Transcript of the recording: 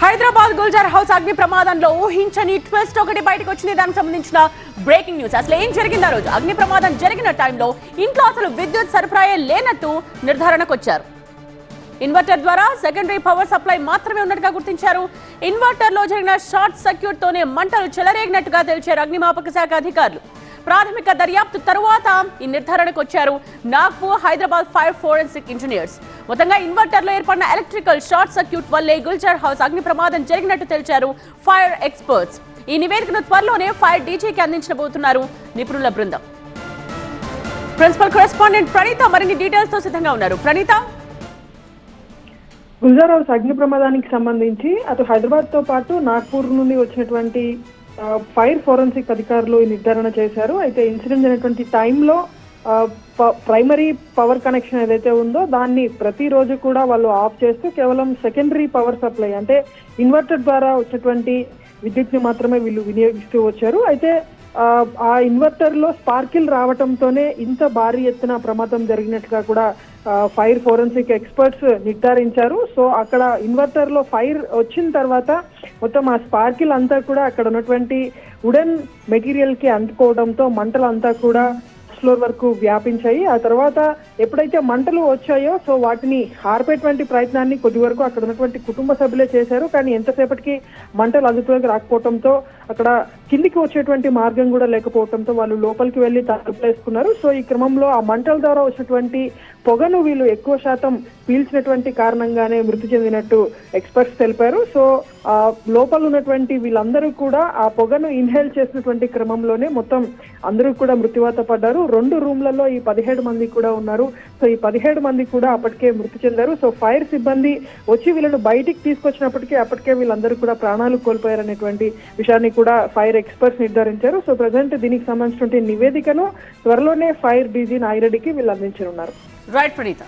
Hyderabad Gulzar house అగ్ని ప్రమాదంలో ఊహించని ట్విస్ట్ ఒకటి బయటకు వచ్చింది. దానికి సంబంధించిన బ్రేకింగ్ న్యూస్. అసలు ఏం జరిగింది ఆ రోజు? అగ్ని ప్రమాదం జరిగిన టైంలో ఇంట్లో అసలు విద్యుత్ సరఫరాయే లేనట్టు నిర్ధారణకు వచ్చారు. ఇన్వర్టర్ ద్వారా సెకండరీ పవర్ సప్లై మాత్రమే ఉన్నట్టుగా గుర్తించారు. ఇన్వర్టర్ లో జరిగిన షార్ట్ సర్క్యూట్ తోనే మంటలు చెలరేగినట్టుగా తెలిచారు అగ్నిమాపక శాఖ అధికారులు. ప్రాథమిక దర్యాప్తు తరువాత ఈ నిర్ధారణకు వచ్చారు Nagpur Hyderabad fire forensic engineers. మొత్తంగా ఇన్వర్టర్ లో ఏర్పడిన ఎలక్ట్రికల్ షార్ట్ సర్క్యూట్ వల్లే గుల్జార్ హౌస్ అగ్ని ప్రమాదం జరిగినట్టు తెలిచారు ఫైర్ ఎక్స్పర్ట్స్. ఈ నివేదికను త్వరలోనే ఫైర్ డీజీకి అందించబోతున్నారు నిపుణుల బృందం. ప్రిన్సిపల్ కరెస్పాండెంట్ ప్రణీత మరిన్ని డీటెయిల్స్ తో సిద్ధంగా ఉన్నారు. ప్రణీత, గుల్జార్ హౌస్ అగ్ని ప్రమాదానికి సంబంధించి అటు హైదరాబాద్ తో పాటు నాగ్పూర్ నుండి వచ్చినటువంటి ఫైర్ ఫోరెన్సిక్ అధికారులు నిర్ధారణ చేశారు. అయితే ఇన్సిడెంట్ అయినటువంటి టైంలో ప్రైమరీ పవర్ కనెక్షన్ ఏదైతే ఉందో దాన్ని ప్రతిరోజు కూడా వాళ్ళు ఆఫ్ చేస్తూ కేవలం సెకండరీ పవర్ సప్లై అంటే ఇన్వర్టర్ ద్వారా వచ్చేటువంటి విద్యుత్ ని మాత్రమే వీళ్ళు వినియోగిస్తూ వచ్చారు. అయితే ఆ ఇన్వర్టర్ లో స్పార్కిల్ రావడంతోనే ఇంత భారీ ఎత్తున ప్రమాదం జరిగినట్టుగా కూడా ఫైర్ ఫోరెన్సిక్ ఎక్స్పర్ట్స్ నిర్ధారించారు. సో అక్కడ ఇన్వర్టర్ లో ఫైర్ వచ్చిన తర్వాత మొత్తం ఆ స్పార్కిల్ అంతా కూడా అక్కడ ఉన్నటువంటి వుడెన్ మెటీరియల్ కి అంటుకోవడంతో మంటలు అంతా కూడా ఫ్లోర్ వరకు వ్యాపించాయి. ఆ తర్వాత ఎప్పుడైతే మంటలు వచ్చాయో సో వాటిని ఆర్పేటువంటి ప్రయత్నాన్ని కొద్ది వరకు అక్కడ ఉన్నటువంటి కుటుంబ సభ్యులే చేశారు. కానీ ఎంతసేపటికి మంటలు అదుపులోకి రాకపోవడంతో అక్కడ కిందికి వచ్చేటువంటి మార్గం కూడా లేకపోవడంతో వాళ్ళు లోపలికి వెళ్లి తలుపులేసుకున్నారు. సో ఈ క్రమంలో ఆ మంటల ద్వారా వచ్చినటువంటి పొగను వీళ్ళు ఎక్కువ శాతం పీల్చినటువంటి కారణంగానే మృతి చెందినట్టు ఎక్స్పర్ట్స్ తెలిపారు. సో ఆ లోపల ఉన్నటువంటి వీళ్ళందరూ కూడా ఆ పొగను ఇన్హేల్ చేసినటువంటి క్రమంలోనే మొత్తం అందరూ కూడా మృత్యువాత పడ్డారు. 2 రూమ్లలో ఈ 17 మంది కూడా ఉన్నారు. సో ఈ 17 మంది కూడా అప్పటికే మృతి చెందారు. సో ఫైర్ సిబ్బంది వచ్చి వీళ్ళను బయటికి తీసుకొచ్చినప్పటికీ అప్పటికే వీళ్ళందరూ కూడా ప్రాణాలు కోల్పోయారనేటువంటి విషయాన్ని కూడా ఫైర్ ఎక్స్పర్ట్స్ నిర్ధారించారు. సో ప్రజెంట్ దీనికి సంబంధించినటువంటి నివేదికను త్వరలోనే ఫైర్ డీజీ నాగిరెడ్డికి వీళ్ళు అందించనున్నారు. రైట్ ప్రణీత.